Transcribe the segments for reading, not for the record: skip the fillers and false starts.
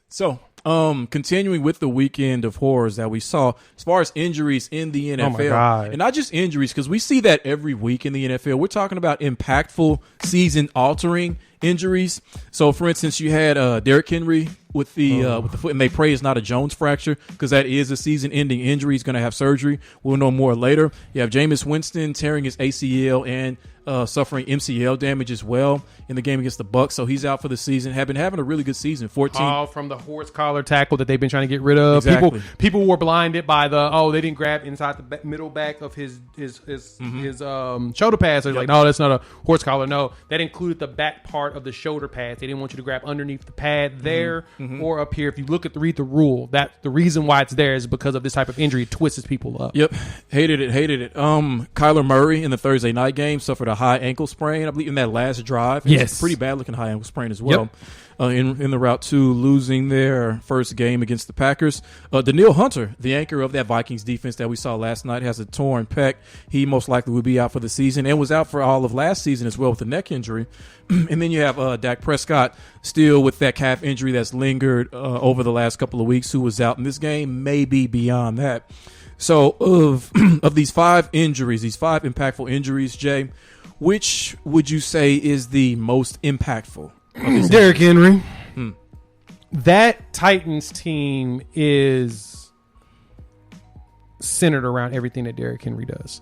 So, continuing with the weekend of horrors that we saw as far as injuries in the NFL. Oh my God. And not just injuries, because we see that every week in the NFL. We're talking about impactful, season-altering injuries. So, for instance, you had Derrick Henry with the foot, and they pray it's not a Jones fracture because that is a season-ending injury. He's going to have surgery. We'll know more later. You have Jameis Winston tearing his ACL and suffering MCL damage as well in the game against the Bucs, so he's out for the season. Have been having a really good season. 14 all from the horse collar tackle that they've been trying to get rid of. Exactly. People were blinded by they didn't grab inside the middle back of his shoulder pads. They're like, no, that's not a horse collar. No, that included the back part of the shoulder pads. They didn't want you to grab underneath the pad there or up here. If you read the rule, that the reason why it's there is because of this type of injury. It twists people up. Yep, hated it. Kyler Murray in the Thursday night game suffered a high ankle sprain, I believe, in that last drive. Yes. Pretty bad looking high ankle sprain as well. Yep. In the route to losing their first game against the Packers. Danielle Hunter, the anchor of that Vikings defense that we saw last night, has a torn pec. He most likely will be out for the season and was out for all of last season as well with a neck injury. And then you have Dak Prescott still with that calf injury that's lingered over the last couple of weeks, who was out in this game, maybe beyond that. So of these five impactful injuries, Jay, which would you say is the most impactful? Derrick Henry. That Titans team is centered around everything that Derrick Henry does.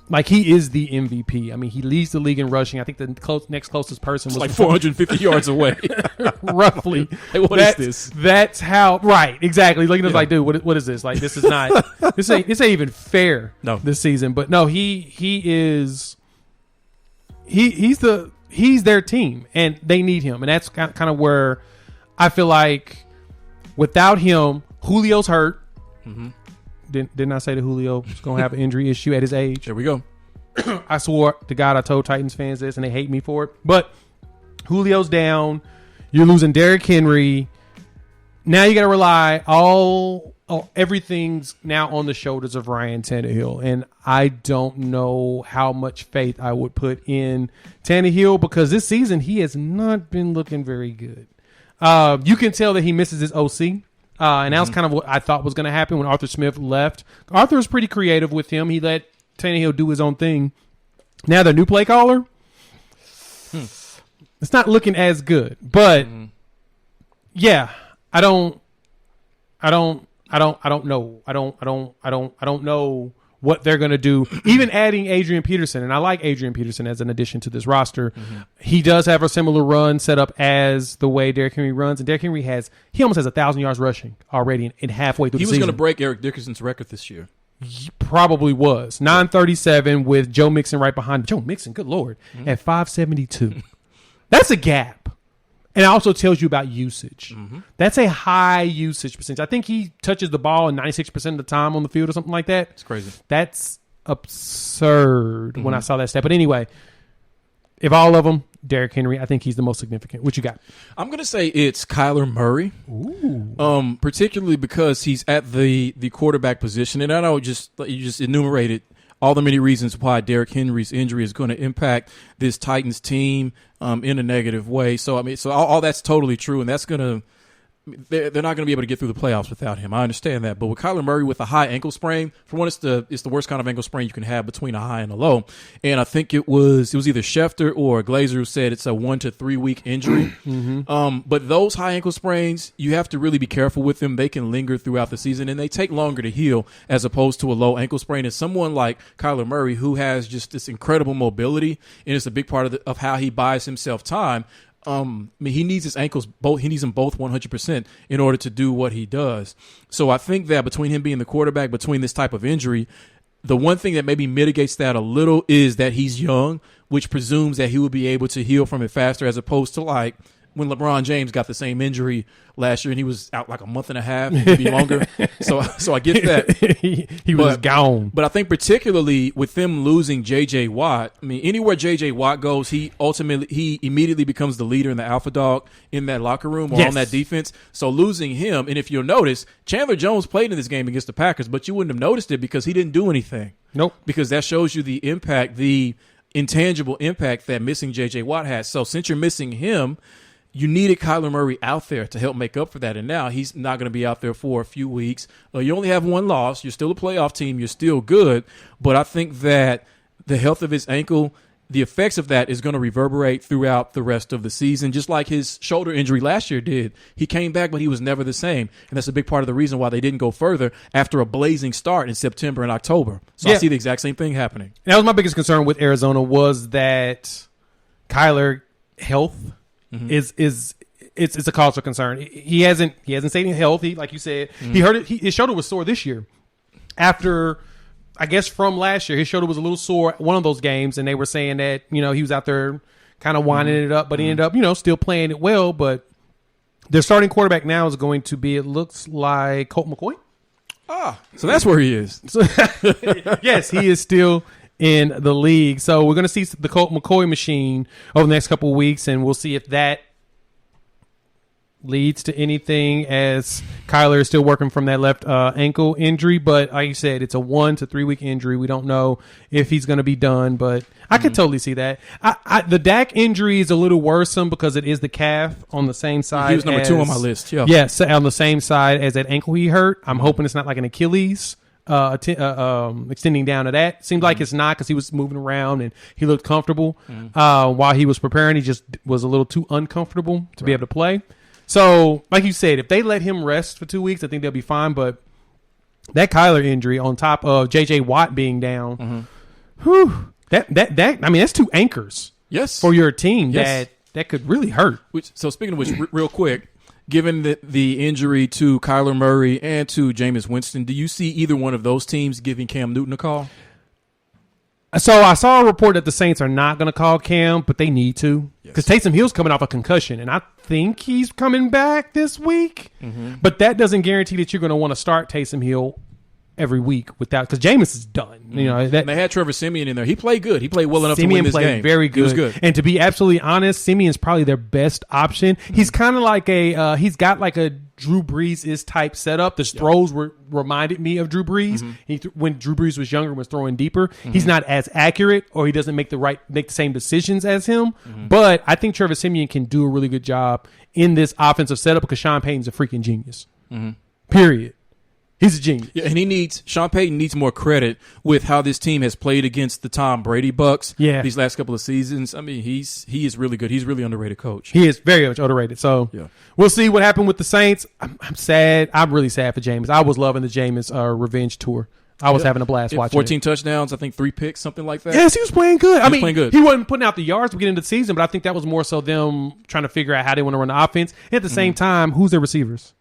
Like, he is the MVP. I mean, he leads the league in rushing. I think the next closest person was like 450 yards away. Roughly. Like, what is this? That's how, right, exactly. Like, like, dude, what is this? Like, this is not, this ain't even fair this season. But no, he's their team, and they need him. And that's kind of where I feel like without him, Julio's hurt. Didn't I say that Julio was going to have an injury issue at his age? There we go. I swore to God I told Titans fans this, and they hate me for it. But Julio's down. You're losing Derrick Henry. Now you got to rely everything's now on the shoulders of Ryan Tannehill. And I don't know how much faith I would put in Tannehill, because this season he has not been looking very good. You can tell that he misses his OC. And that was kind of what I thought was going to happen when Arthur Smith left. Arthur was pretty creative with him. He let Tannehill do his own thing. Now the new play caller, it's not looking as good. But yeah, I don't know. I don't know what they're going to do. Even adding Adrian Peterson, and I like Adrian Peterson as an addition to this roster. He does have a similar run set up as the way Derrick Henry runs, and Derrick Henry almost has 1,000 yards rushing already in halfway through the season. He was going to break Eric Dickerson's record this year. He probably was 937 with Joe Mixon right behind him. Joe Mixon, good Lord, at 572. That's a gap. And it also tells you about usage. That's a high usage percentage. I think he touches the ball 96% of the time on the field or something like that. It's crazy. That's absurd when I saw that stat. But anyway, if all of them, Derrick Henry, I think he's the most significant. What you got? I'm going to say it's Kyler Murray. Ooh. Particularly because he's at the quarterback position. And I know you just enumerated all the many reasons why Derrick Henry's injury is going to impact this Titans team in a negative way. So, I mean, all that's totally true, and that's going to they're not going to be able to get through the playoffs without him. I understand that. But with Kyler Murray with a high ankle sprain, for one, it's the worst kind of ankle sprain you can have between a high and a low. And I think it was either Schefter or Glazer who said it's a 1 to 3 week injury. But those high ankle sprains, you have to really be careful with them. They can linger throughout the season, and they take longer to heal as opposed to a low ankle sprain. And someone like Kyler Murray, who has just this incredible mobility, and it's a big part of how he buys himself time. I mean, he needs his ankles both. He needs them both 100% in order to do what he does. So I think that between him being the quarterback, between this type of injury, the one thing that maybe mitigates that a little is that he's young, which presumes that he will be able to heal from it faster, as opposed to like when LeBron James got the same injury last year and he was out like a month and a half, maybe longer. So I get that. he was gone. But I think particularly with them losing J.J. Watt, I mean, anywhere J.J. Watt goes, he immediately becomes the leader and the alpha dog in that locker room or on that defense. So losing him, and if you'll notice, Chandler Jones played in this game against the Packers, but you wouldn't have noticed it because he didn't do anything. Nope. Because that shows you the impact, the intangible impact that missing J.J. Watt has. So since you're missing him, you needed Kyler Murray out there to help make up for that, and now he's not going to be out there for a few weeks. You only have one loss. You're still a playoff team. You're still good, but I think that the health of his ankle, the effects of that is going to reverberate throughout the rest of the season, just like his shoulder injury last year did. He came back, but he was never the same, and that's a big part of the reason why they didn't go further after a blazing start in September and October. So I see the exact same thing happening. That was my biggest concern with Arizona, was that Kyler health is it's a cause of concern. He hasn't stayed healthy, like you said. He hurt it. His shoulder was sore this year. After, I guess, from last year, his shoulder was a little sore one of those games, and they were saying that, he was out there kind of winding it up, but he ended up, still playing it well. But their starting quarterback now is going to be, it looks like, Colt McCoy. So that's where he is. Yes, he is still in the league. So we're going to see the Colt McCoy machine over the next couple of weeks, and we'll see if that leads to anything, as Kyler is still working from that left ankle injury. But like you said, it's a 1 to 3 week injury. We don't know if he's going to be done, but I could totally see that. The Dak injury is a little worrisome because it is the calf on the same side. He was number 2 on my list. Yeah. Yes, on the same side as that ankle he hurt. I'm hoping it's not like an Achilles extending down to that. Seemed like it's not, because he was moving around and he looked comfortable while he was preparing. He just was a little too uncomfortable to be able to play. So, like you said, if they let him rest for 2 weeks, I think they'll be fine. But that Kyler injury, on top of J.J. Watt being down, that's 2 anchors. Yes. For your team that could really hurt. So speaking of which, real quick, given the injury to Kyler Murray and to Jameis Winston, do you see either one of those teams giving Cam Newton a call? So I saw a report that the Saints are not going to call Cam, but they need to, because Taysom Hill's coming off a concussion, and I think he's coming back this week. But that doesn't guarantee that you're going to want to start Taysom Hill every week without, because Jameis is done. And they had Trevor Siemian in there. He played good. He played well enough to win this game. Very good. He was good. And to be absolutely honest, Siemian's probably their best option. He's kind of like he's got like a Drew Brees type setup. His throws reminded me of Drew Brees. When Drew Brees was younger and was throwing deeper, he's not as accurate, or he doesn't make the same decisions as him. But I think Trevor Siemian can do a really good job in this offensive setup, because Sean Payton's a freaking genius. Period. He's a genius. Yeah, and Sean Payton needs more credit with how this team has played against the Tom Brady Bucks these last couple of seasons. I mean, he is really good. He's a really underrated coach. He is very much underrated. So we'll see what happened with the Saints. I'm sad. I'm really sad for Jameis. I was loving the Jameis revenge tour. I was having a blast watching 14 touchdowns, I think 3 picks, something like that. Yes, he was playing good. He wasn't putting out the yards to get into the season, but I think that was more so them trying to figure out how they want to run the offense. At the same time, who's their receivers?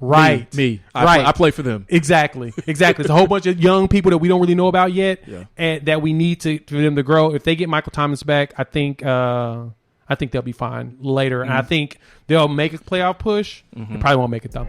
Right. Me. Right. I play for them. Exactly. It's a whole bunch of young people that we don't really know about yet, and that we need for them to grow. If they get Michael Thomas back, I think they'll be fine later. And I think they'll make a playoff push. They probably won't make it, though.